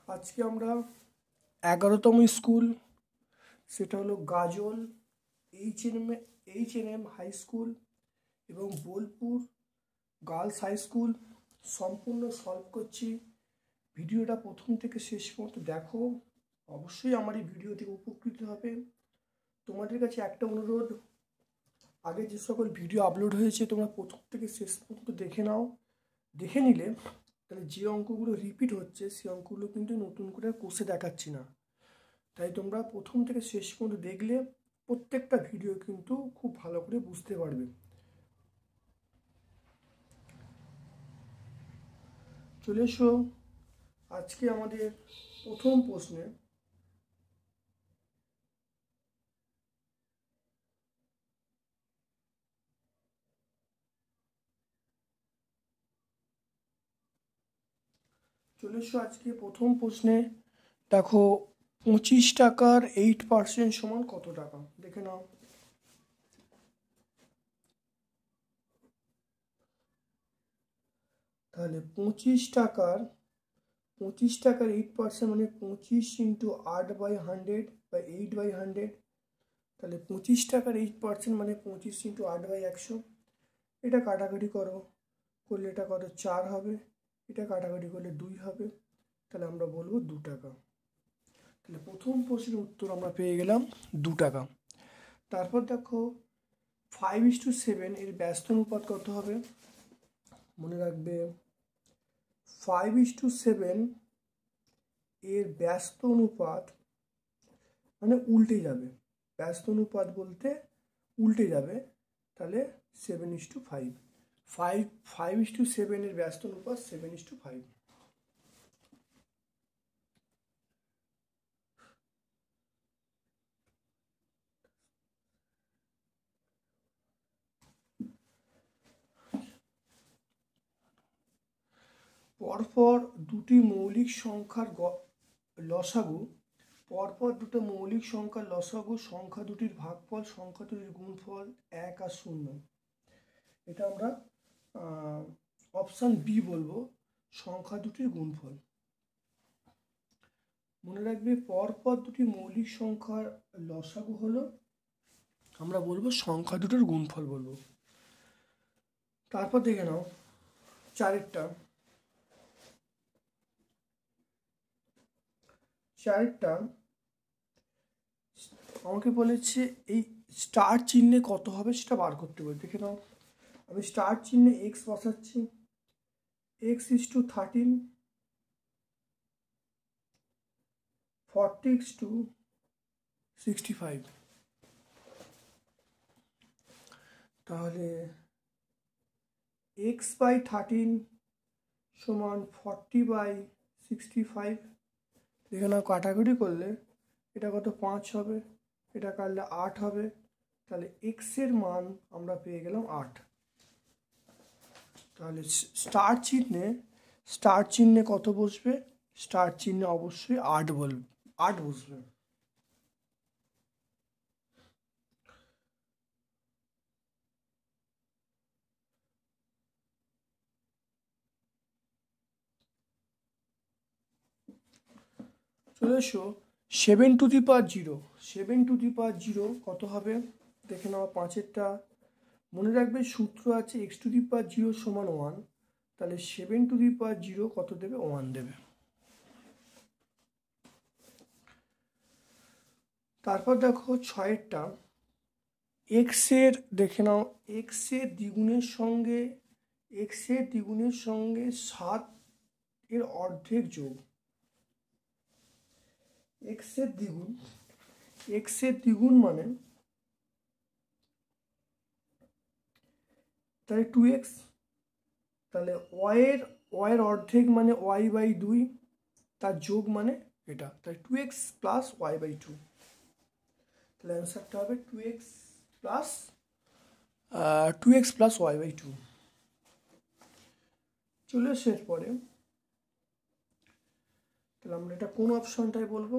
আজকে আমরা 11তম স্কুল, সেটা হলো Gajol H N M high school এবং বোলপুর গার্লস হাই স্কুল সম্পূর্ণ সলভ করছি। ভিডিওটা প্রথম থেকে শেষ পর্যন্ত দেখো, অবশ্যই আমার এই ভিডিও থেকে উপকৃত হবে। তোমাদের কাছে একটা অনুরোধ, আগে যে সকল ভিডিও আপলোড হয়েছে তোমরা প্রথম থেকে শেষ পর্যন্ত দেখে নাও। দেখে নিলে তাহলে যে অঙ্কগুলো রিপিট হচ্ছে সেই অঙ্কগুলো কিন্তু নতুন করে কষে দেখাচ্ছি না। তাই তোমরা প্রথম থেকে শেষ পর্যন্ত দেখলে প্রত্যেকটা ভিডিও কিন্তু খুব ভালো করে বুঝতে পারবে। চলে এসো আজকে আমাদের প্রথম প্রশ্নে। চলে এসো আজকে প্রথম প্রশ্নে। দেখো 25 টাকার 8% সমান কত টাকা, দেখে নাও। তাহলে 25 টাকার 8% মানে 25 ইন্টু 8/100 বা 8/100। তাহলে 25 টাকার 8% মানে 25 ইন্টু 8/100। এটা কাটাকাটি করলে এটা কত 4 হবে, এটা কাটাকাটি করলে 2 হবে, তাহলে আমরা বলবো 2 টাকা। তাহলে প্রথম প্রশ্নের উত্তর আমরা পেয়ে গেলাম 2 টাকা। তারপর দেখো 5:7 এর ব্যস্ত অনুপাত কত হবে। মনে রাখবে 5:7 এর ব্যস্ত অনুপাত মানে উল্টে যাবে, ব্যস্ত অনুপাত বলতে উল্টে যাবে। তাহলে 7:5, 5:7 এর ব্যস্ত অনুপাত 7:5। পরপর দুটি মৌলিক সংখ্যার লসাগু, পরপর দুটো মৌলিক সংখ্যার লসাগু, সংখ্যা দুটির ভাগফল, সংখ্যা দুটির গুণফল 1 আর 0। এটা আমরা অপশান বি বলবো, সংখ্যা দুটির গুণফল। মনে রাখবে পরপর দুটি মৌলিক সংখ্যার লসাগু হলো, আমরা বলবো সংখ্যা দুটোর গুণফল বলবো। তারপর দেখে নাও চারেরটা আমাকে বলেছে এই স্টার চিহ্নে কত হবে সেটা বার করতে বলে। দেখে নাও, আমি স্টার চিহ্নে এক্স বসাচ্ছি, x:13, 40:65। তাহলে x/13 সমান 40/65। দেখে নাও কাটাকুটি করলে এটা কত 5 হবে, এটা কাটলে 8 হবে। তাহলে এক্স এর মান আমরা পেয়ে গেলাম 8। তাহলে স্টার চিহ্নে কত বসবে, স্টার চিহ্নে অবশ্যই 8 বসবে। চলে এসো 7^0, 7^0 কত হবে দেখে নাও। 5এরটা মনে রাখবে সূত্র আছে x⁴ সমান 1, তাহলে 7^0 কত দেবে, 1 দেবে। তারপর দেখো 6এরটা, এক্স এর দেখে নাও, এক্স এর দ্বিগুণের সঙ্গে 7 এর অর্ধেক যোগ। এক্স এর দ্বিগুণ মানে তাহলে 2x, তাহলে ওয়াইয়ের অর্ধেক মানে y/2, তার যোগ মানে এটা, তাই 2x + y/2। তাহলে অ্যান্সারটা হবে 2x + y/2। চলে আসে এরপরে, তাহলে আমরা এটা কোন অপশনটাই বলবো,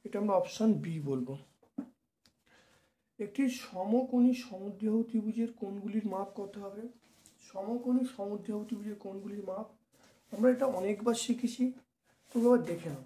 এটা আমরা অপশন বি বলবো। একটি সমকোণী সমদ্বিবাহু ত্রিভুজের কোণগুলির মাপ কত হবে। সমকোণী সমদ্বিবাহু ত্রিভুজের কোণগুলির মাপ আমরা এটা অনেকবার শিখেছি, তবু আবার দেখে নাও।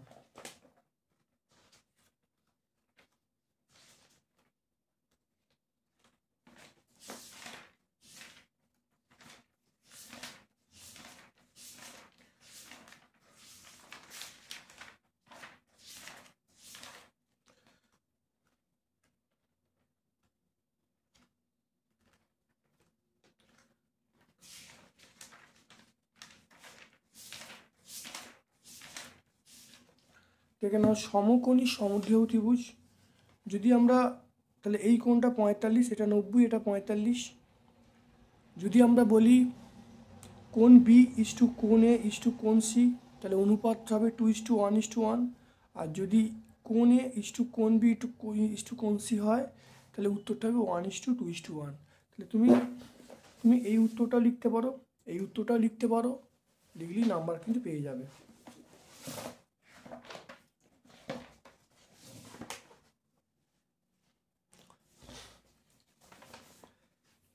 দেখে নাও, সমকোণী সমদ্বিবাহু ত্রিভুজ। যদি আমরা তাহলে এই কোণটা 45, এটা 90, এটা 45। যদি আমরা বলি কোণ বি ইস টু কোণ এ ইস টু কোণ সি, তাহলে অনুপাত হবে 2:1:1। আর যদি কোণ এ ইস টু কোণ বি ইস টু কোণ সি হয়, তাহলে উত্তরটা হবে 1:2:1। তাহলে তুমি এই উত্তরটাও লিখতে পারো, এই উত্তরটাও লিখতে পারো, লিখলেই নাম্বার কিন্তু পেয়ে যাবে।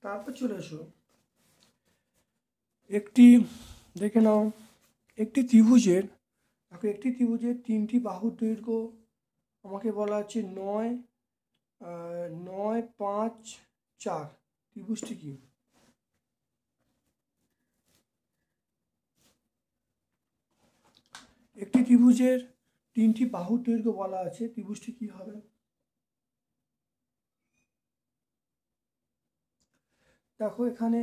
তারপর চলে এসো, একটি দেখে নাও, একটি ত্রিভুজের 3টি বাহুর দৈর্ঘ্য আমাকে বলা আছে 9, 9, 5, 4। ত্রিভুজটি কি? একটি ত্রিভুজের 3টি বাহুর দৈর্ঘ্য বলা আছে, ত্রিভুজটি কি হবে? দেখো এখানে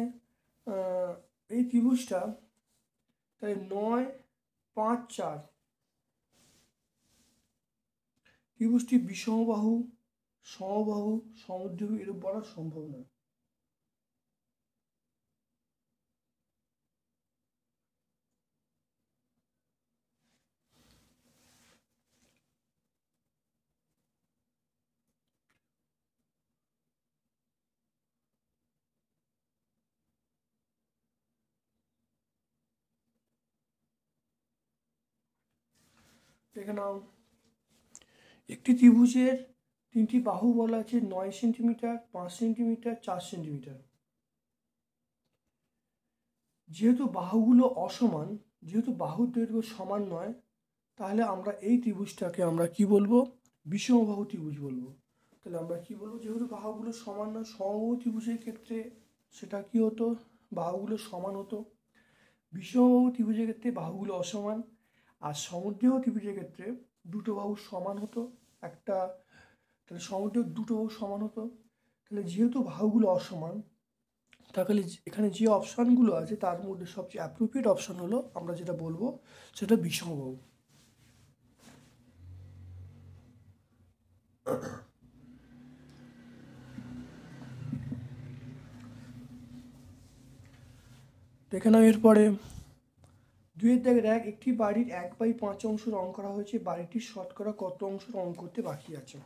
এই ত্রিভুজটা তাই 9, 5, 4। ত্রিভুজটি বিষমবাহু, সমবাহু, সমদ্বিবাহু এরূপ বলা সম্ভব নয়। দেখে নাও, একটি ত্রিভুজের 3টি বাহু বলা আছে 9 সেন্টিমিটার, 5 সেন্টিমিটার, 4 সেন্টিমিটার। যেহেতু বাহুগুলো অসমান, যেহেতু বাহুর দৈর্ঘ্য সমান নয়, তাহলে আমরা এই ত্রিভুজটাকে আমরা কি বলবো? বিষমবাহু ত্রিভুজ বলবো। তাহলে আমরা কি বলবো? যেহেতু বাহুগুলো সমান নয়, সমবাহু ত্রিভুজের ক্ষেত্রে সেটা কি হতো? বাহুগুলো সমান হতো। বিষমবাহু ত্রিভুজের ক্ষেত্রে বাহুগুলো অসমান। আর সমদ্বিবাহু ত্রিভুজের ক্ষেত্রে দুটো বাহু সমান হতো, একটা, তাহলে সমদ্বিবাহু দুটো বাহু সমান হতো। তাহলে যেহেতু বাহুগুলো অসমান, তাহলে এখানে যে অপশানগুলো আছে তার মধ্যে সবচেয়ে অ্যাপ্রোপ্রিয়েট অপশান হলো আমরা যেটা বলবো সেটা বিষমবাহু। দেখে নাও এরপরে 2-1 একটি বাড়ির 1/5 অংশ রং করা হয়েছে, বাড়িটির শতকরা কত অংশ রং করতে বাকি আছে?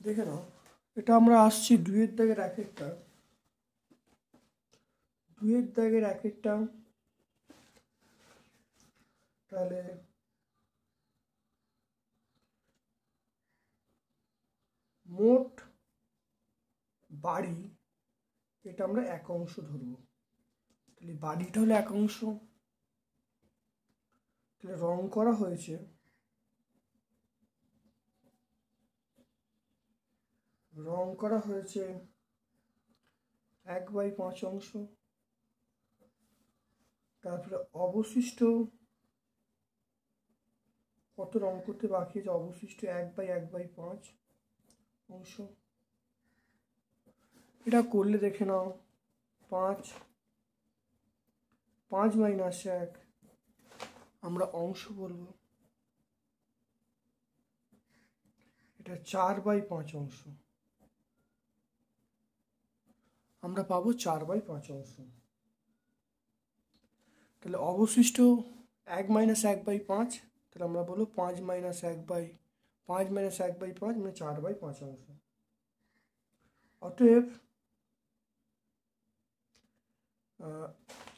দেখে নাও, এটা আমরা আসছি 2-1, 2-1, তাহলে মোট বাড়ি, এটা আমরা 1 অংশ ধরবো। তাহলে বাড়িটা হলো 1 অংশ, তাহলে রং করা হয়েছে 1/5 অংশ। তারপরে অবশিষ্ট কত রং করতে বাকি আছে? অবশিষ্ট 1/1/5 অংশ। এটা করলে দেখে নাও, 5 -1 আমরা অংশ বলবো, এটা 4/5 অংশ। আমরা পাবো 4/5 তাহলে অবশিষ্ট 1 - 1/5, তাহলে আমরা বলবো 5 - 1/5 মানে 4/5। অতএব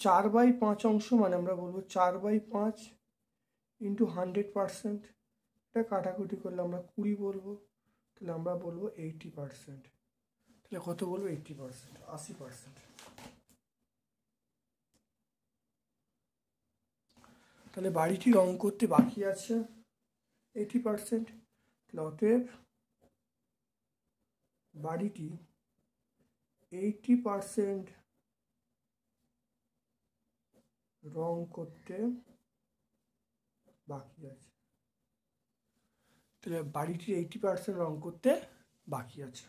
4/5 মানে আমরা বলবো 4/5 ইন্টু 100%, এটা কাটাকুটি করলে আমরা 20 বলবো, তাহলে আমরা বলবো 80%। তাহলে কত বলবো? 80%, 80%। তাহলে বাড়িটি রং করতে বাকি আছে 80%। তাহলে অতএব বাড়িটি 80% রং করতে বাকি আছে। তাহলে বাড়িটির 80% রং করতে বাকি আছে।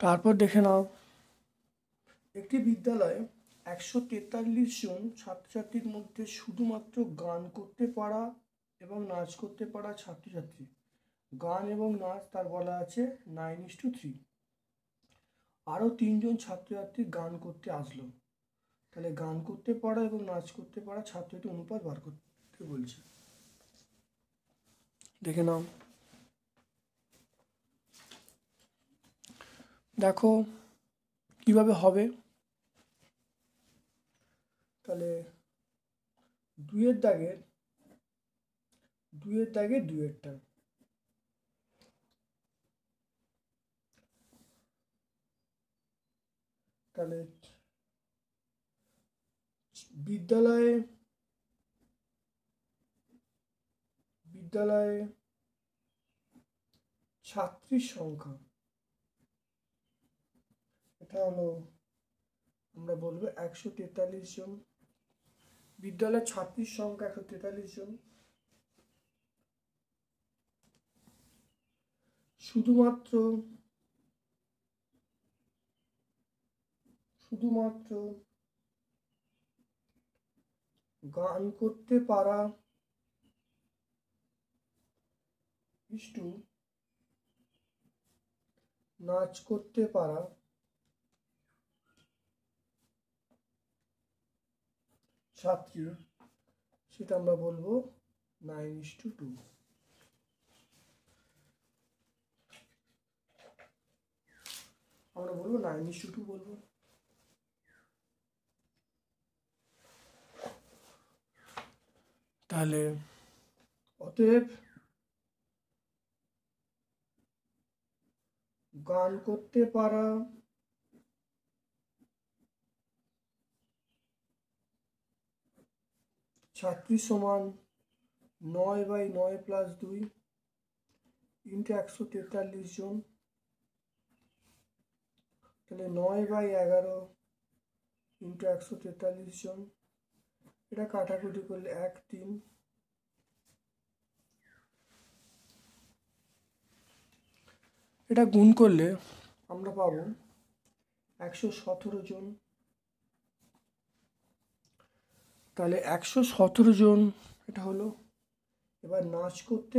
তারপর দেখে নাও, একটি বিদ্যালয়ে 143 জন ছাত্রছাত্রীর মধ্যে শুধুমাত্র গান করতে পারা এবং নাচ করতে পারা ছাত্রছাত্রী, গান এবং নাচ তার বলা আছে 9:3। আরও 3 জন ছাত্রছাত্রী গান করতে আসলো, তাহলে গান করতে পারা এবং নাচ করতে পারা ছাত্রছাত্রী অনুপাত বার করতে বলছে। দেখে নাও, দেখো কিভাবে হবে। তাহলে দুইয়ের দাগের দুইয়েরটা, তাহলে বিদ্যালয়ে ছাত্রীর সংখ্যা, এটা হলো আমরা বলবো 143 জন। বিদ্যালয়ের ছাত্রীর সংখ্যা 143 জন। শুধুমাত্র গান করতে পারা ইস্টু নাচ করতে পারা ছাত্রী, সেটা আমরা বলবো 9:2। আমরা বলবো 9:2 বলবো। তাহলে অতএব গান করতে পারা ছাত্রী সমান 9/9 + 2 ইন্টু 143 জন, তাহলে 9/11 ইন্টু 143 জন, এটা কাটাকুটি করলে 1 3, এটা গুণ করলে আমরা পাবো 117 জন। তাহলে 117 জন এটা হলো। এবার নাচ করতে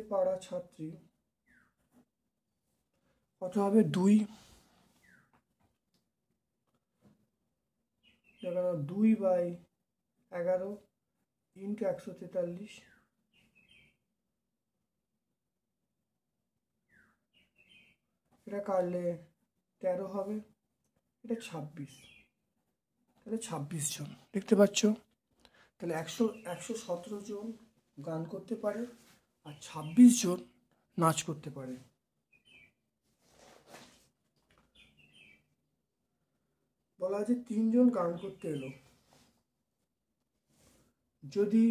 পারা ছাত্রী কত হবে? 2, 2/11 ইন্টু 143, এটা কাটলে 13 হবে, এটা 26, তাহলে 26 জন। দেখতে পাচ্ছ? তাহলে 117 জন গান করতে পারে আর 26 জন নাচ করতে পারে। বলা আছে 3 জন গান করতে এলো, যদি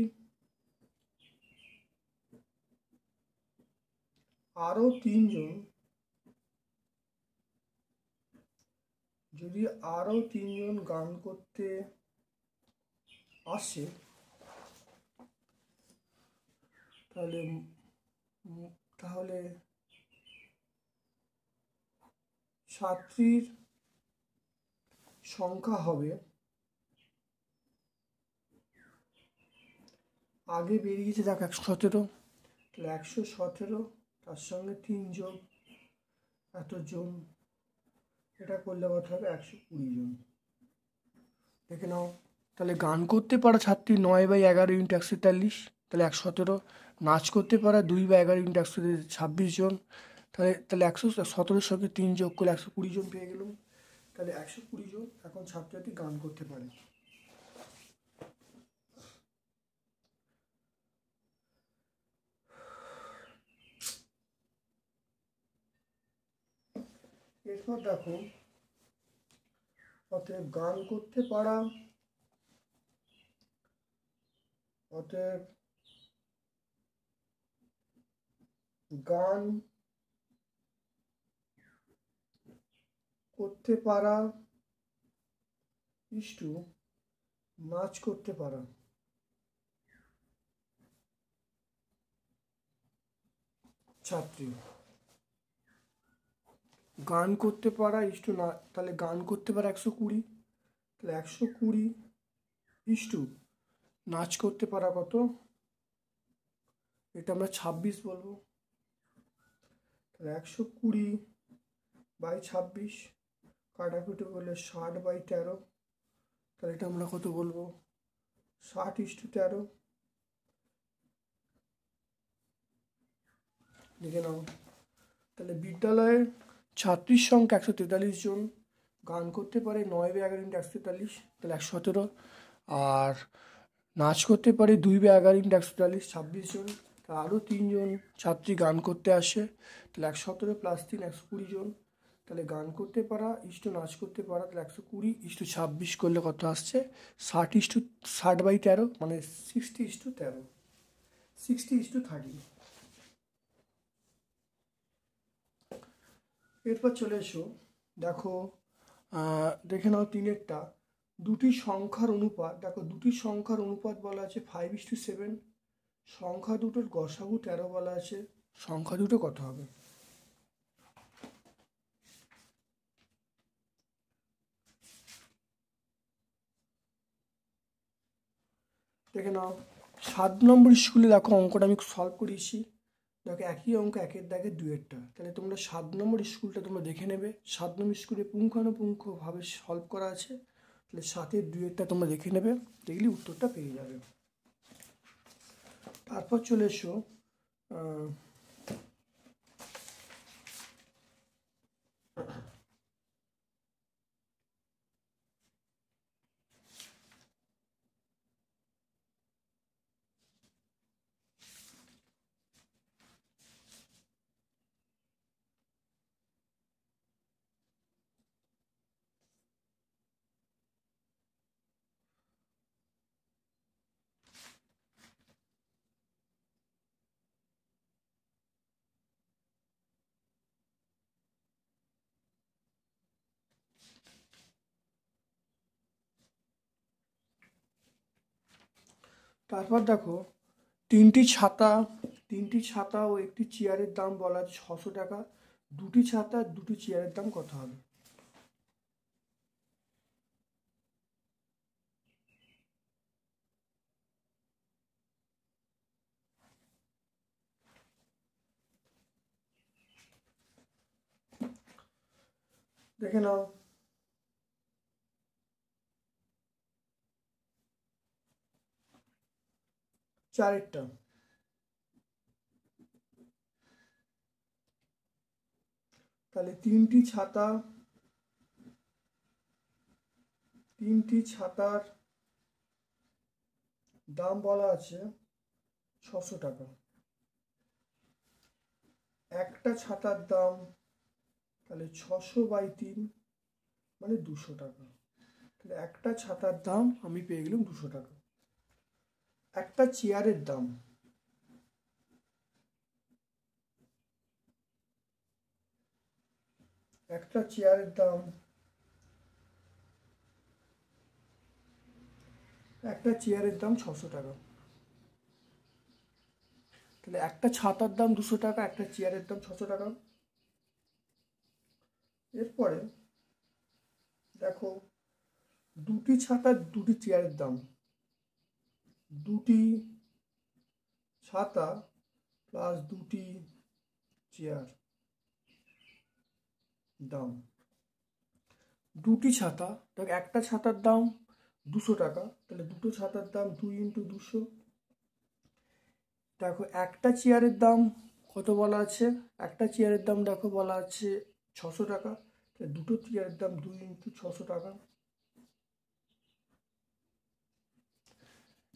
আরো 3 জন গান করতে আসে, তাহলে ছাত্রীর সংখ্যা হবে, আগে বেরিয়েছে দেখো 117, তাহলে 117 তার সঙ্গে 3 যোগ এতজন, এটা করলে কত হবে 120 জন। দেখে নাও, তাহলে গান করতে পারা ছাত্রী 9/11 × 143, তাহলে 117। নাচ করতে পারা 2/11 × 126 জন, তাহলে 117 সঙ্গে 3 যোগ করলে 120 জন পেয়ে গেলাম। তাহলে 120 জন এখন ছাত্রছাত্রী গান করতে পারে। এরপর দেখো, অতএব গান করতে পারা, অতএব গান করতে পারা ইস্টু নাচ করতে পারা। ছাত্রী গান করতে পারা ইস্টু না, তাহলে গান করতে পারা 120, তাহলে 120 ইস্টু নাচ করতে পারা কত, এটা আমরা 26 বলবো। তাহলে 120/26 কাটাকুটি করলে 60/13, তাহলে এটা আমরা কত বলবো 60:13। লিখে নাও। তাহলে বিদ্যালয়ের ছাত্রীর সংখ্যা 143 জন, গান করতে পারে 9/11 × 143, তাহলে 117। আর নাচ করতে পারে 2/11 × 143, 26 জন। আরও 3 জন ছাত্রী গান করতে আসে, তাহলে 117 + 3 120 জন। তাহলে গান করতে পারা ইস্টু নাচ করতে পারা, তাহলে 120 * 26 করলে কত আসছে 60/13, মানে 60:13, 60:30। এরপর চলে এসো, দেখো দেখে নাও 3-এরটা, দুটি সংখ্যার অনুপাত। দেখো দুটি সংখ্যার অনুপাত বলা আছে 5:7, সংখ্যা দুটোর গসাগু 13 বলা আছে, সংখ্যা দুটো কত হবে? দেখে নাও, 7 নম্বর স্কুলে দেখো অঙ্কটা আমি সলভ করিয়েছি। দেখো একই অঙ্ক 1-এর দাগে 2-এরটা, তাহলে তোমরা 7 নম্বর স্কুলটা তোমরা দেখে নেবে। 7 নম্বর স্কুলে পুঙ্খানুপুঙ্খভাবে সলভ করা আছে, তাহলে 7-এর 2-এরটা তোমরা দেখে নেবে, দেখলে উত্তরটা পেয়ে যাবে। তারপর চলে এসো তারপর দেখো তিনটি ছাতা ও একটি চেয়ারের দাম বলা আছে 600 টাকা। দুটি ছাতা দুটি চেয়ারের দাম কত হবে? দেখে নাও। চারেরটা, তাহলে তিনটি ছাতার দাম বলা আছে 600 টাকা। একটা ছাতার দাম তাহলে 600/3, মানে 200 টাকা। তাহলে একটা ছাতার দাম আমি পেয়ে গেলাম 200 টাকা। একটা চেয়ারের দাম, একটা চেয়ারের দাম 600 টাকা। তাহলে একটা ছাতার দাম 200 টাকা, একটা চেয়ারের দাম 600 টাকা। এরপরে দেখো দুটি ছাতা দুটি চেয়ারের দাম, দুটি ছাতা প্লাস দুটি চেয়ার দাম। দুটি ছাতা, দেখ একটা ছাতার দাম 200 টাকা, তাহলে দুটো ছাতার দাম 2 × 200। দেখো একটা চেয়ারের দাম কত বলা আছে, একটা চেয়ারের দাম দেখো বলা আছে 600 টাকা, তাহলে দুটো চেয়ারের দাম 2 × 600 টাকা।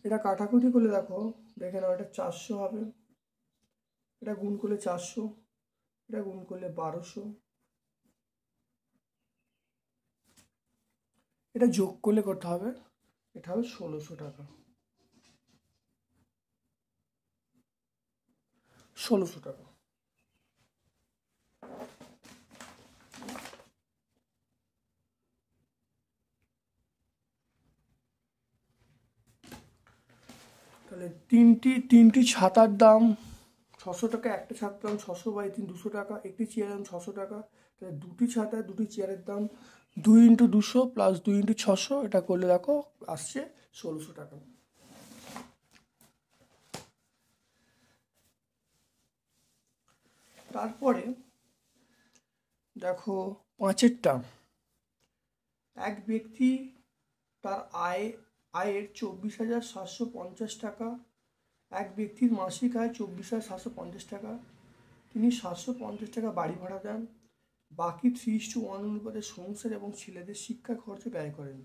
এটা কাটাকুটি করলে দেখো, দেখে নাও, এটা 400 হবে, এটা গুণ করলে 400, এটা গুণ করলে 1200, এটা যোগ করলে কত হবে, এটা হবে 1600 টাকা। 1600 টাকা। তাহলে তিনটি ছাতার দাম 600 টাকা, একটা ছাতার দাম 600/3 200 টাকা, একটি চেয়ারের দাম 600 টাকা, তাহলে দুটি ছাতা দুটি চেয়ারের দাম 2 × 200 প্লাস 2 × 600, এটা করলে দেখো আসছে 1600 টাকা। তারপরে দেখো পাঁচেরটা, এক ব্যক্তি তার আয়ের 24,750 টাকা, এক ব্যক্তির মাসিক আয় 24,750 টাকা, তিনি 750 টাকা বাড়ি ভাড়া দেন, বাকি 3:1 অনুপাতে সংসার এবং ছেলেদের শিক্ষা খরচে ব্যয় করেন।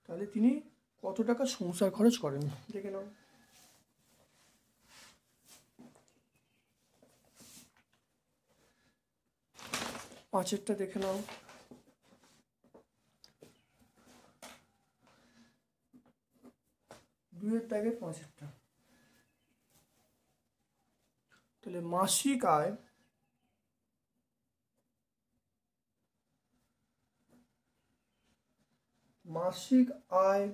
তাহলে তিনি কত টাকা সংসার খরচ করেন দেখে নাও। পাঁচেরটা দেখে নাও, দুইয়ের দাগের পাঁচেরটা। তাহলে মাসিক আয় মাসিক আয়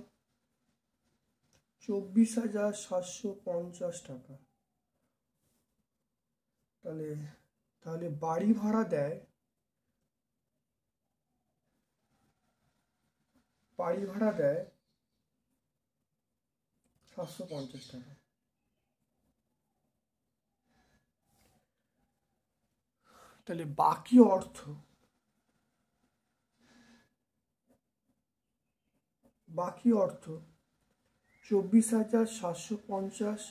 24,750 টাকা। তাহলে বাড়ি ভাড়া দেয়, বাড়ি ভাড়া দেয় 750 টাকা। তাহলে বাকি অর্থ 24,750,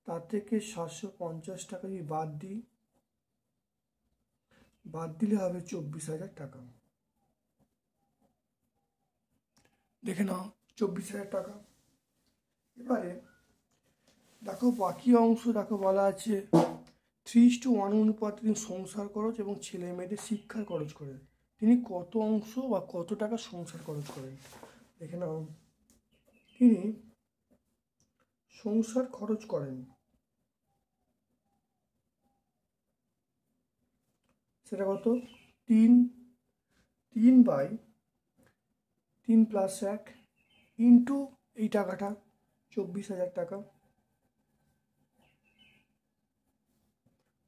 তার থেকে 750 টাকা যদি বাদ দিলে হবে 24,000 টাকা। দেখে নাও 24,000 টাকা। এবারে দেখো বাকি অংশ, দেখো বলা আছে 3:1 অনুপাতে তিনি সংসার খরচ এবং ছেলে মেয়েদের শিক্ষার খরচ করেন। তিনি কত অংশ বা কত টাকা সংসার খরচ করেন দেখে নাও। তিনি সংসার খরচ করেন, সেটা কত, 3 + 1 ইন্টু এই টাকাটা 24,000 টাকা।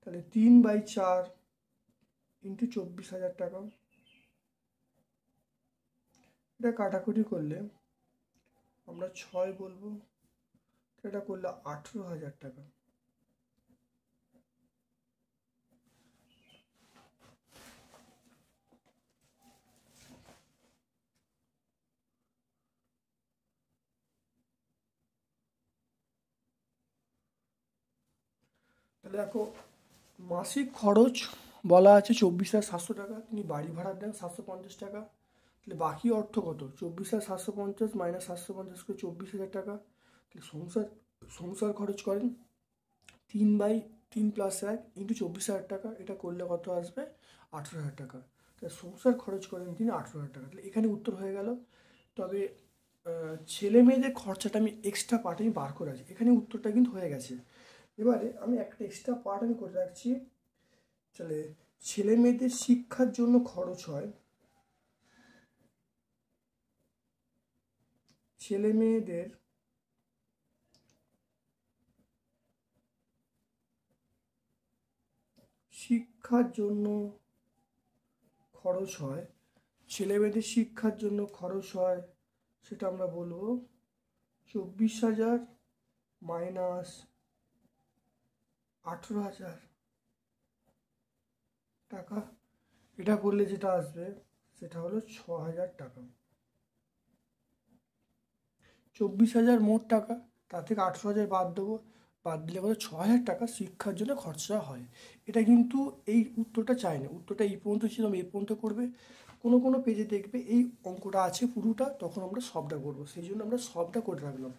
তাহলে 3/4 ইন্টু 24,000 টাকা। এটা কাটাকুটি করলে আমরা 6 বলবো, এটা করলে 18,000 টাকা। তাহলে দেখো মাসিক খরচ বলা আছে 24,700 টাকা, তিনি বাড়ি ভাড়া দেন 750 টাকা। তাহলে বাকি অর্থ কত, 24,750 মাইনাস 750 করে 24,000 টাকা। তাহলে সংসার খরচ করেন 3/3 + 1 ইন্টু 24,000 টাকা, এটা করলে কত আসবে, 18,000 টাকা। তাহলে সংসার খরচ করেন তিনি 18,000 টাকা। তাহলে এখানে উত্তর হয়ে গেল। তবে ছেলে মেয়েদের খরচাটা আমি এক্সট্রা পার্ট আমি বার করে আছি, এখানে উত্তরটা কিন্তু হয়ে গেছে। এবারে আমি একটা এক্সট্রা পার্ট আমি করে রাখছি। তাহলে ছেলে মেয়েদের শিক্ষার জন্য খরচ হয়, ছেলে মেয়েদের শিক্ষার জন্য খরচ হয় ছেলেমেয়েদের শিক্ষার জন্য খরচ হয় সেটা আমরা বলবো 24,000 মাইনাস 18,000 টাকা। এটা করলে যেটা আসবে সেটা হলো 6,000 টাকা। 24,000 মোট টাকা, তার থেকে 18,000 বাদ দেবো, বাদ দিলে করে 6,000 টাকা শিক্ষার জন্য খরচা হয়। এটা কিন্তু এই উত্তরটা চাই না, উত্তরটা এই পর্যন্ত ছিল, এই পর্যন্ত করবে। কোনো কোনো পেজে দেখবে এই অঙ্কটা আছে পুরোটা, তখন আমরা সবটা করবো, সেই জন্য আমরা সবটা করে রাখলাম।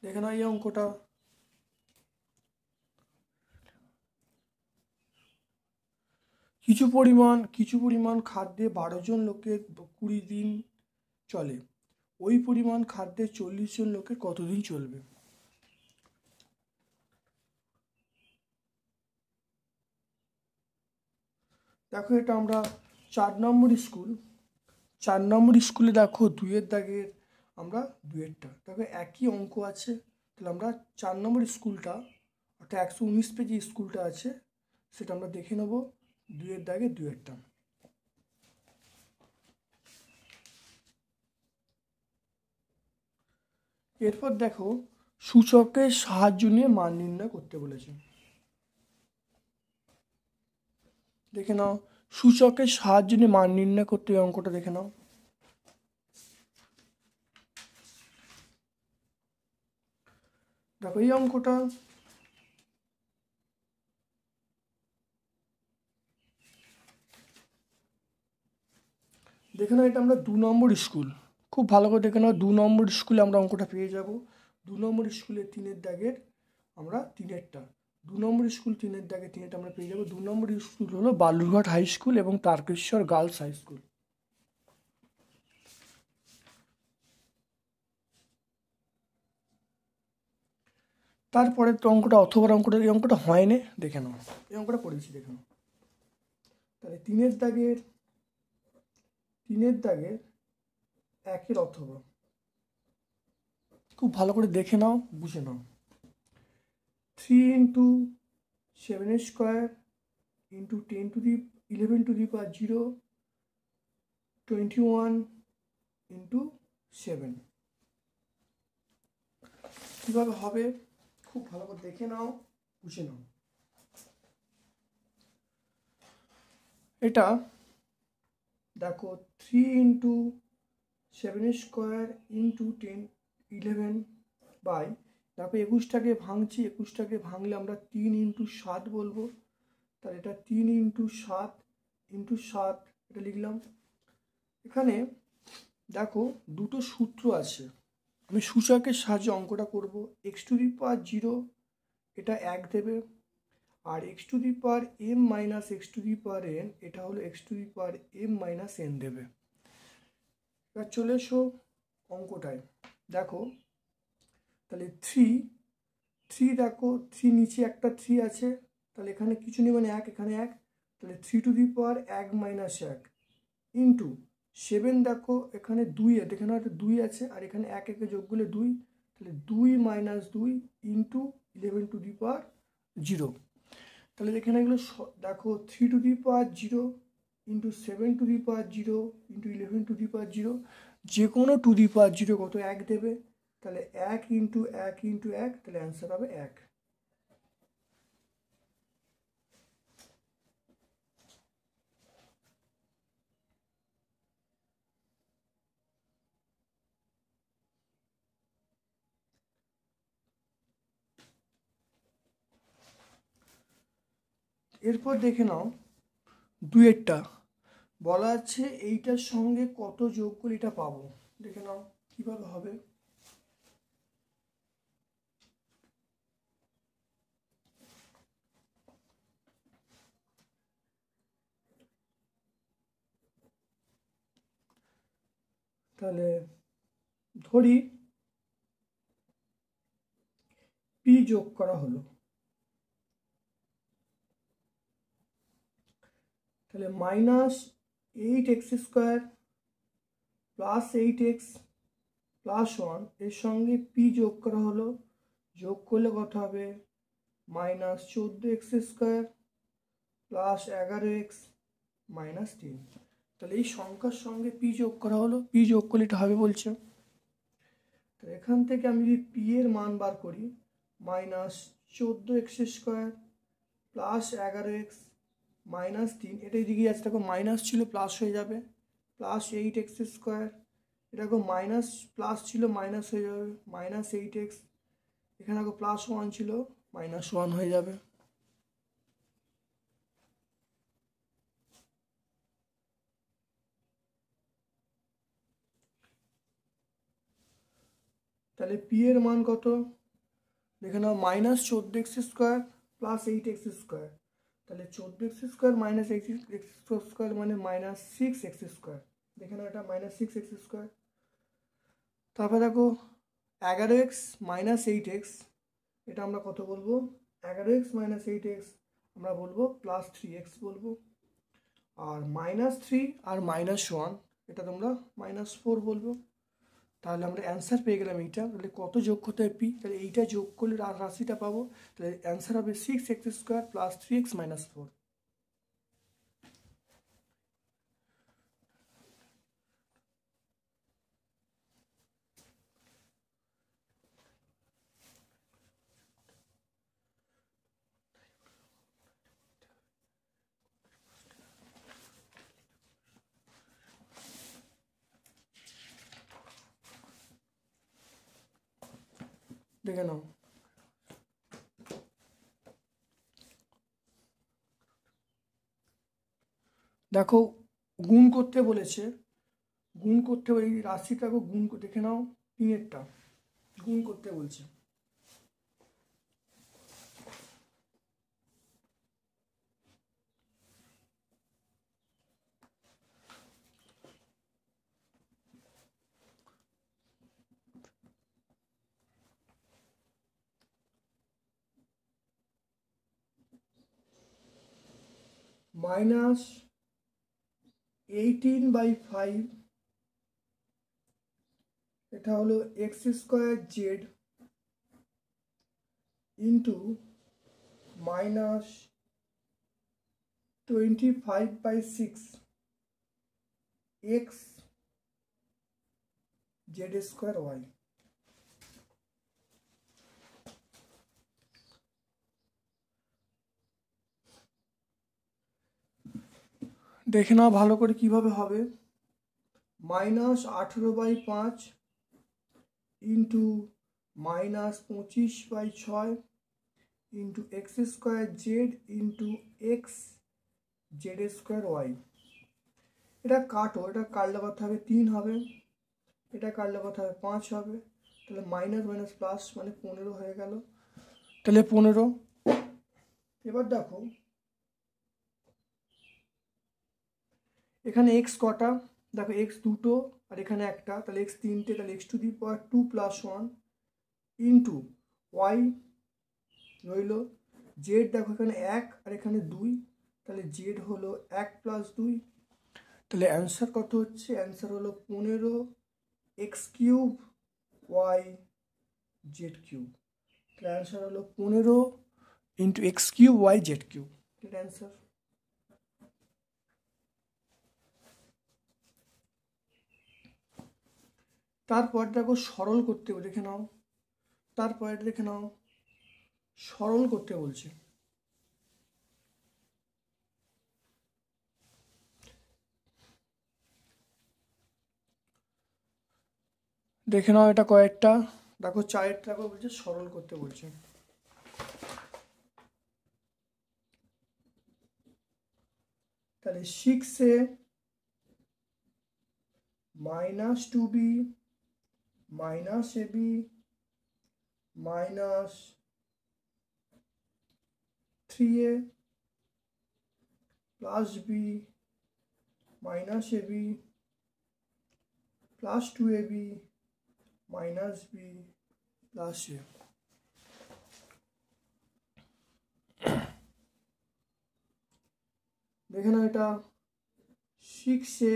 দেখে নাও এই অঙ্কটা। কিছু পরিমাণ খাদ্যে 12 জন লোকের 20 দিন চলে, ওই পরিমাণ খাদ্যে 40 জন লোকের কতদিন চলবে? দেখো এটা আমরা 4 নম্বর স্কুলে দেখো 2-এর দাগের আমরা 2-এরটা দেখো একই অঙ্ক আছে। তাহলে আমরা 4 নম্বর স্কুলটা, অর্থাৎ 119 পেজে স্কুলটা আছে, সেটা আমরা দেখে নেব 2-এর দাগে 2-এরটা। এরপর দেখো সূচকের সাহায্য নিয়ে মান নির্ণয় করতে বলেছে। দেখে নাও সূচকের সাহায্য নিয়ে মান নির্ণয় করতে, এই অঙ্কটা দেখে নাও। দেখো এই অঙ্কটা দেখে নাও, এটা আমরা 2 নম্বর স্কুল, খুব ভালো করে দেখে নাও। 2 নম্বর স্কুলে আমরা অঙ্কটা পেয়ে যাব। 2 নম্বর স্কুলে 3-এর দাগের আমরা 3-এরটা, 2 নম্বর স্কুল 3-এর দাগে 3-এরটা আমরা পেয়ে যাব। 2 নম্বর স্কুল হলো বালুরঘাট হাই স্কুল এবং তারকেশ্বর গার্লস হাই স্কুল। তারপরে তো অঙ্কটা অথবা অঙ্কটা, এই অঙ্কটা হয়নি, দেখে নাও এই অঙ্কটা পড়েছি, দেখে নাও। তাহলে 3-এর দাগের 1-এর অথবা, খুব ভালো করে দেখে নাও, বুঝে নাও। 3 into 7 square into 11 to the power 0 21 into 7 কীভাবে হবে খুব ভালো করে দেখে নাও, বুঝে নাও। এটা দেখো 3 ইন্টু 7 স্কোয়ার ইন্টু 11 বাই, দেখো 21টাকে ভাঙছি, 21টাকে ভাঙলে আমরা 3 ইন্টু 7 বলবো। তাহলে এটা 3 ইন্টু 7 এটা লিখলাম। এখানে দেখো দুটো সূত্র আছে, আমি সূচকের সাহায্যে অঙ্কটা করব। এক্স টু দি পাওয়ার 0 এটা 1 দেবে, আর x to the power m minus x to the power n এটা হলো x to the power m minus n দেবে। এবার চলে এসো অঙ্কটায়, দেখো তাহলে 3 দেখো 3 নিচে একটা 3 আছে, তাহলে এখানে কিছু নেই, মানে 1, এখানে 1, তাহলে 3 to the power 1 minus 1 into 7 দেখো এখানে 2 আছে, এখানে একটা 2 আছে, আর এখানে 1 একে যোগ করলে 2, তাহলে 2 minus 2 into 11 to the power 0। তাহলে এখানে এগুলো দেখো 3 to the power 0 into 7 to the power 0 into 11 to the power 0, যে কোনো টু দি পাওয়ার 0 কত 1 দেবে, তাহলে 1 ইন্টু 1 ইন্টু 1, তাহলে অ্যান্সার হবে 1। এরপর দেখে নাও 2-এরটা, বলা আছে এইটার সঙ্গে কত যোগ করে এটা পাবো, দেখে নাও কিভাবে হবে। তাহলে ধরি পি যোগ করা হলো, তাহলে -8x² + 8x + 1 এর সঙ্গে পি যোগ করা হলো, যোগ করলে কত হবে -14x² + 11x - 3। তাহলে এই সংখ্যার সঙ্গে পি যোগ করা হলো, পি যোগ করলে এটা হবে বলছে। তো এখান থেকে আমি যদি পি এর মান বার করি -14x² + 11x - 3, এটা এদিকে যাচ্ছে, দেখো মাইনাস ছিল প্লাস হয়ে যাবে, +8x², এটা দেখো মাইনাস প্লাস ছিল মাইনাস হয়ে যাবে -8x, এখানে দেখো +1 ছিল -1 হয়ে যাবে। তাহলে পি এর মান কত, দেখে নাও -14x² + 8x², তাহলে 14x² - 8x² মানে -6x², দেখে নাও এটা -6x²। তারপরে দেখো 11x - 8x, এটা আমরা কত বলবো, 11x - 8x আমরা বলবো +3x বলবো, আর -3 আর -1 এটা তোমরা -4 বলবো। তাহলে আমরা অ্যান্সার পেয়ে গেলাম এইটা। তাহলে কত যোগ করতে হবে পি, তাহলে এইটা যোগ করলে রাশিটা পাবো, তাহলে অ্যান্সার হবে 6x² + 3x - 4। দেখে নাও, দেখো গুণ করতে বলেছে, গুণ করতে এই রাশিটাকে গুণ, দেখে নাও তিনেরটা গুণ করতে বলছে। -18/5 এটা হলো x² ইন্টু -25/6 x z²y। দেখে নাও ভালো করে কিভাবে হবে, -18/5 into -25/6 into x² into x z²y। এটা কাটো, এটা কাটলে কত হবে 3 হবে, এটা কাটলে কত হবে 5 হবে, তাহলে মাইনাস মাইনাস প্লাস মানে 15 হয়ে গেল, তাহলে 15। এবার দেখো এখানে x কটা, দেখো x দুটো আর এখানে একটা, তাহলে x তিনটে, তাহলে x⁻² + 1 ইন্টু y রইল, z দেখো এখানে 1 আর এখানে 2, তাহলে z হলো 1 + 2, তাহলে অ্যান্সার কত হচ্ছে, অ্যান্সার হলো 15x³ y z³। তাহলে অ্যান্সার হলো 15 × x³ y z³, এটা অ্যান্সার। তারপর দেখো সরল করতে, দেখে নাও, তারপর দেখে নাও সরল করতে বলছে। দেখে নাও এটা কয়েকটা, দেখো চারটা বলছে সরল করতে বলছে। তাহলে 6 minus 2b minus ab minus 3a plus b minus ab plus 2ab minus b plus a। দেখে নাও এটা 6a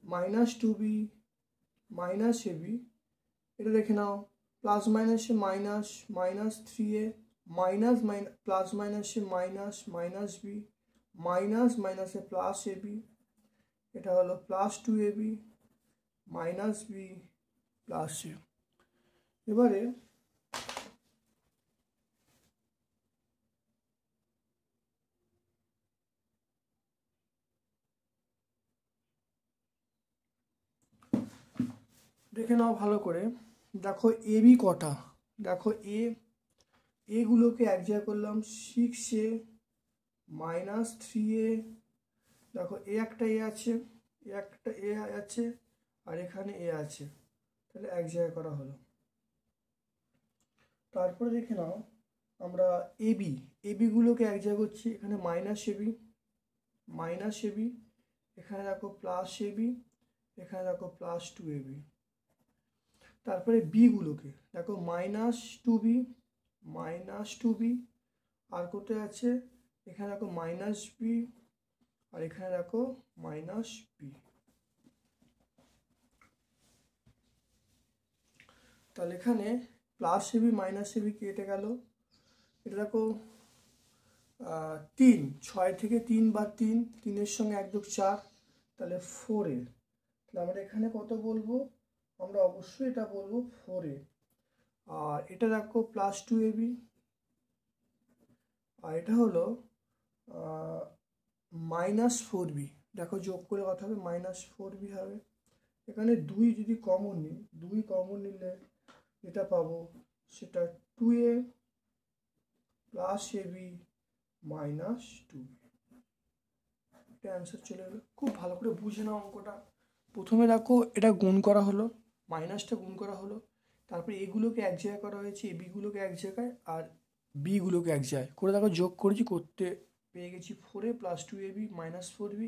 minus 2b minus ab, এটা দেখে নাও প্লাস মাইনাসে minus minus 3a minus plus মাইনাসে মাইনাস মাইনাস b মাইনাস মাইনাসে plus ab, এটা হলো plus 2ab minus b plus a। এবারে দেখে নাও ভালো করে, দেখো এ বি কটা, দেখো এগুলোকে এক জায়গায় করলাম 6a মাইনাস 3a, দেখো একটা এ আছে, একটা এ আছে আর এখানে এ আছে, তাহলে এক জায়গায় করা হলো। তারপরে দেখে নাও আমরা এবিগুলোকে এক জায়গায় করছি, এখানে মাইনাস এবি, এখানে দেখো প্লাস এবি, এখানে দেখো প্লাস 2ab। তারপরে বিগুলোকে দেখো মাইনাস 2b আর কোথায় আছে, এখানে দেখো মাইনাস বি আর এখানে দেখো মাইনাস বি। তাহলে এখানে প্লাস এবি মাইনাস এবি কেটে গেল, এটা দেখো 3, 6 থেকে 3 বা 3 সঙ্গে 1 যোগ 4, তাহলে 4a। তাহলে আমরা এখানে কত বলবো, আমরা অবশ্যই এটা বলবো 4a। আর এটা দেখো প্লাস 2ab আর এটা হলো মাইনাস 4b, দেখো যোগ করে কথা হবে মাইনাস 4b হবে। এখানে 2 যদি কমন নিই, 2 কমন নিলে যেটা পাবো সেটা 2a plus ab minus 2b, এটা অ্যান্সার চলে এলো। খুব ভালো করে বুঝে নাও অঙ্কটা। প্রথমে দেখো এটা গুণ করা হলো, মাইনাসটা গুণ করা হলো, তারপরে এগুলোকে এক জায়গায় করা হয়েছে, বিগুলোকে এক জায়গায় আর বিগুলোকে এক জায়গায় করে দেখো যোগ করেছি, করতে পেয়ে গেছি 4a plus 2ab minus 4b।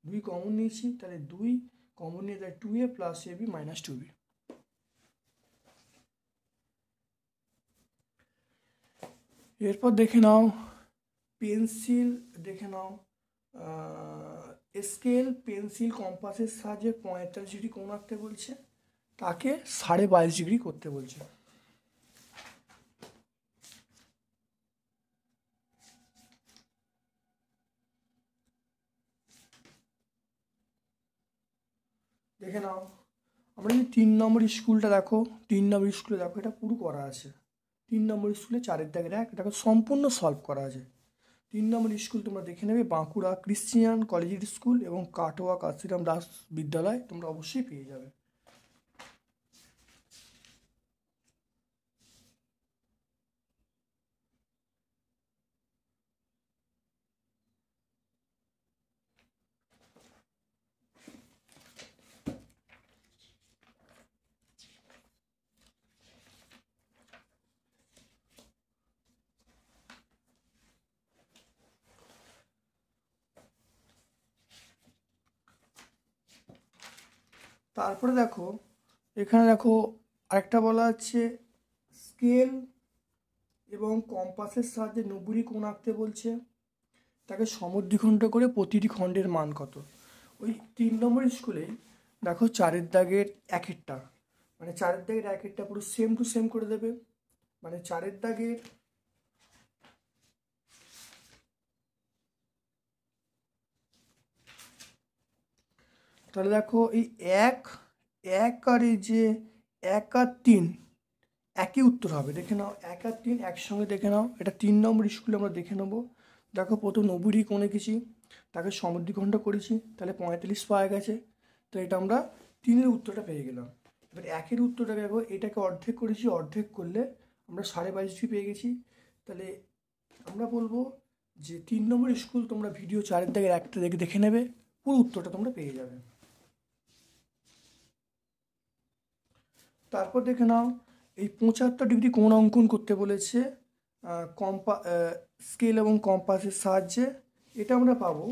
2 common নিয়েছি, তাহলে 2 কমন নিয়ে তাহলে 2a plus ab minus 2b। এরপর দেখে নাও পেন্সিল, দেখে নাও স্কেল পেন্সিল কম্পাসের সাহায্যে 45 ডিগ্রি কোণ আঁকতে বলছে, তাকে 22.5 ডিগ্রি করতে বলছে। দেখে নাও আমরা যদি 3 নম্বর স্কুলটা দেখো, 3 নম্বর স্কুলে দেখো এটা পুরো করা আছে। 3 নম্বর স্কুলে 4-এর দাগের 1 এটাকে সম্পূর্ণ সলভ করা আছে। 3 নম্বর স্কুল তোমরা দেখে নেবে, বাঁকুড়া ক্রিশ্চিয়ান কলেজিয়েট স্কুল এবং কাটোয়া কাশিরাম দাস বিদ্যালয়, তোমরা অবশ্যই পেয়ে যাবে। তারপরে দেখো এখানে দেখো আরেকটা বলা আছে স্কেল এবং কম্পাসের সাহায্যে 90 ডিগ্রি কোণ আঁকতে বলছে, তাকে সমদ্বিখণ্ড করে প্রতিটি খণ্ডের মান কত। ওই 3 নম্বর স্কুলেই দেখো 4-এর দাগের 1-এরটা, মানে 4-এর দাগের 1-এরটা পুরো সেম টু সেম করে দেবে, মানে 4-এর দাগের তাহলে দেখো এই 1 আর এই যে 1 আর 3 একই উত্তর হবে। দেখে নাও 1 আর 3 একসঙ্গে দেখে নাও, এটা 3 নম্বর স্কুলে আমরা দেখে নেবো। দেখো প্রথম 90 ডিগ্রি কোণ এঁকেছি, তাকে সমদ্বিখণ্ড করেছি, তাহলে 45 পাওয়া গেছে, তো এটা আমরা 3-এর উত্তরটা পেয়ে গেলাম। এবার 1-এর উত্তরটা দেখো, এটাকে অর্ধেক করেছি, অর্ধেক করলে আমরা 22.5 ডিগ্রি পেয়ে গেছি। তাহলে আমরা বলবো যে 3 নম্বর স্কুল তোমরা ভিডিও 4-এর দাগের 1টা দেখে নেবে, পুরো উত্তরটা তোমরা পেয়ে যাবে। তারপর দেখে নাও এই 75 ডিগ্রি কোণ অঙ্কন করতে বলেছে স্কেল এবং কম্পাসের সাহায্যে। এটা আমরা পাবো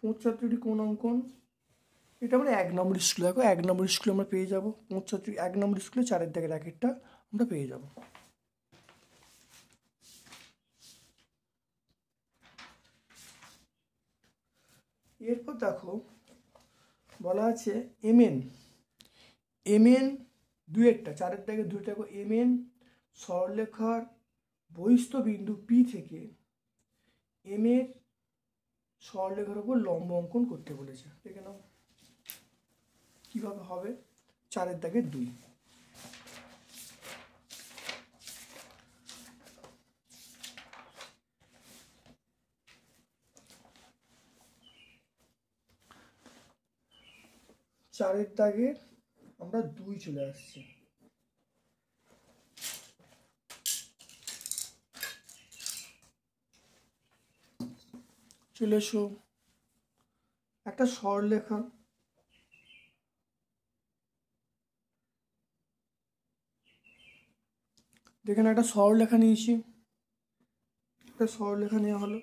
75 ডিগ্রি কোণ অঙ্কন, এটা আমরা 1 নম্বর স্কুলে, দেখো 1 নম্বর স্কুলে আমরা পেয়ে যাবো 75 1 নম্বর স্কুলে 4 দাগের র্যাকেটটা আমরা পেয়ে যাব। এরপর দেখো বলা আছে এমএন দুয়েরটা 4 দাগের দুইটা দেখো এমএন সরলরেখার বহিস্থ বিন্দু পি থেকে এম এর সরলরেখার উপর লম্ব অঙ্কন করতে বলেছে। দেখে নাও কিভাবে হবে। 4 দাগের 2, চারের দাগে আমরা 2 চলে আসছি। চলে এসো একটা সরলরেখা, দেখেন একটা সরলরেখা নিয়েছি, একটা সরলরেখা নেওয়া হলো।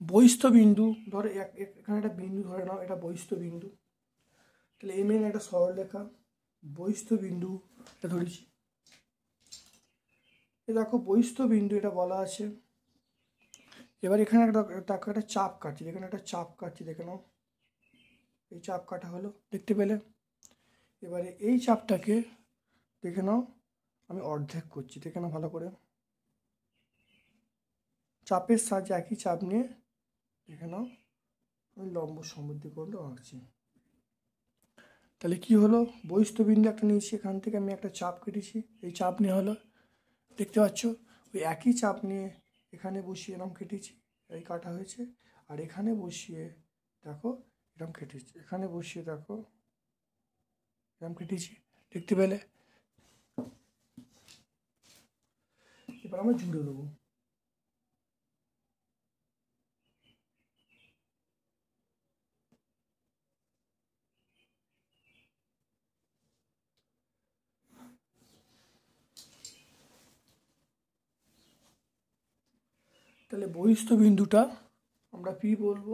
বহিস্থ বিন্দু ধরো এখানে একটা বিন্দু ধরে নাও, এটা বহিস্থ বিন্দু, তাহলে এম এন একটা সরলরেখা, বহিস্থ বিন্দু এটা ধরেছি। এ দেখো বহিস্থ বিন্দু এটা বলা আছে। এবার এখানে একটা চাপ কাটছি, এখানে একটা চাপ কাটছি, দেখে নাও এই চাপ কাটা হলো, দেখতে পেলে। এবারে এই চাপটাকে দেখে নাও আমি অর্ধেক করছি, দেখে নাও ভালো করে, চাপের সাহায্যে একই চাপ নিয়ে দেখে নাও আমি লম্ব সমদ্বিখণ্ড আঁকছি। তাহলে কি হলো, বহিস্থ বিন্দু একটা নিয়েছি, এখান থেকে আমি একটা চাপ কেটেছি, এই চাপ নিয়ে হলো, দেখতে পাচ্ছ ওই একই চাপ নিয়ে এখানে বসিয়ে এরকম কেটেছি, এই কাটা হয়েছে। আর এখানে বসিয়ে দেখো এরকম কেটেছি, এখানে বসিয়ে দেখো এরকম কেটেছি, দেখতে পেলে। এবার আমরা জুড়ে দেবো। তাহলে বহিস্থ বিন্দুটা আমরা পি বলবো।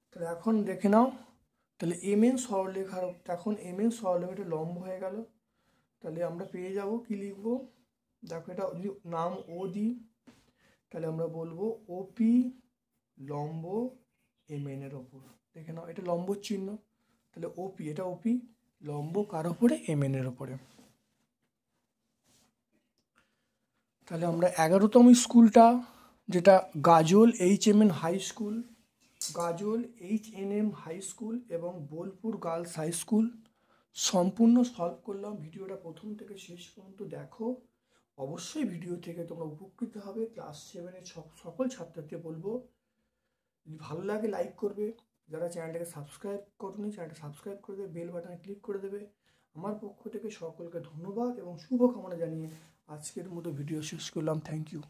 তাহলে এখন দেখে নাও, তাহলে এম এন সরলরেখার, এখন এম এন সরলরেখাটা লম্ব হয়ে গেল। তাহলে আমরা পেয়ে যাব কি লিখবো, দেখো এটা যদি নাম ও দিই তাহলে আমরা বলবো ওপি লম্ব এম এন এর ওপর। দেখে নাও এটা লম্ব চিহ্ন, তাহলে ওপি, এটা ওপি লম্ব কার ওপরে, এম এন এর ওপরে। তাহলে আমরা 11তম স্কুলটা যেটা Gajol HMN high school, Gajol HNM high school এবং বোলপুর গার্লস হাই স্কুল সম্পূর্ণ সলভ করলাম। ভিডিওটা প্রথম থেকে শেষ পর্যন্ত দেখো, অবশ্যই ভিডিও থেকে তোমরা উপকৃত হবে। ক্লাস 7-এর সকল ছাত্রছাত্রীকে বলবো যদি ভালো লাগে লাইক করবে, যারা চ্যানেলটাকে সাবস্ক্রাইব করোনি চ্যানেলটা সাবস্ক্রাইব করে দেবে, বেল বাটনে ক্লিক করে দেবে। আমার পক্ষ থেকে সকলকে ধন্যবাদ এবং শুভকামনা জানিয়ে আজকের মতো ভিডিও শেষ করলাম। Thank you.